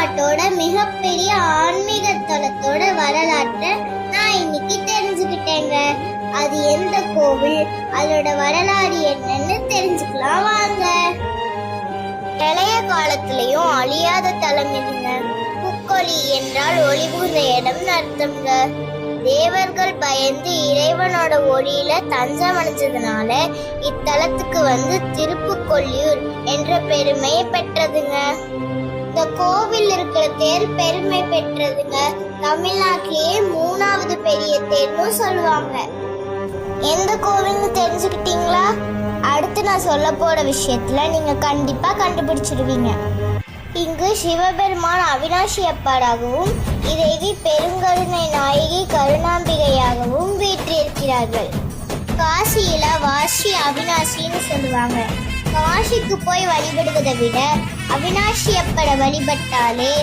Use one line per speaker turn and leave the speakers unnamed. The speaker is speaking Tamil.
தமிழ்நாட்டோட மிகப்பெரிய ஆன்மீக தலத்தோட வரலாற்றை நான் இன்னைக்கு தெரிஞ்சுக்கிட்டேங்க. அது எந்த கோவில், அதோட வரலாறு என்னன்னு தெரிஞ்சுக்கலாம் வாங்க. பழைய காலத்திலயும் அழியாத தலம் இதுங்க. புக்கொலி என்றால் ஒளி புகுந்த இடம்னு அர்த்தம்ங்க. தேவர்கள் பயந்து இறைவனோட ஒளியில தஞ்சம் அடைஞ்சதுனால இத்தலத்துக்கு வந்து திருப்புக்கொல்லியூர் என்ற பெருமையை பெற்றதுங்க. இந்த கோவில் இருக்கிற தேர் பெருமை பெற்றதுங்க. தமிழ்நாட்டிலேயே 3வது பெரிய தேர்னு சொல்லுவாங்க. எந்த கோவில்னு தெரிஞ்சுக்கிட்டீங்களா? அடுத்து நான் சொல்ல போற விஷயத்துல நீங்க கண்டிப்பா கண்டுபிடிச்சிடுவீங்க. இங்கு சிவபெருமான் அவினாஷி அப்பாடாகவும் இறைவி பெருங்கருணை நாயகி கருணாம்பிகையாகவும் வீற்றிருக்கிறார்கள். காசியில வாசி அவினாசின்னு சொல்லுவாங்க. காசிக்கு போய் வழிபடுவதை விட அவினாஷி அப்பட வழிபட்டாலே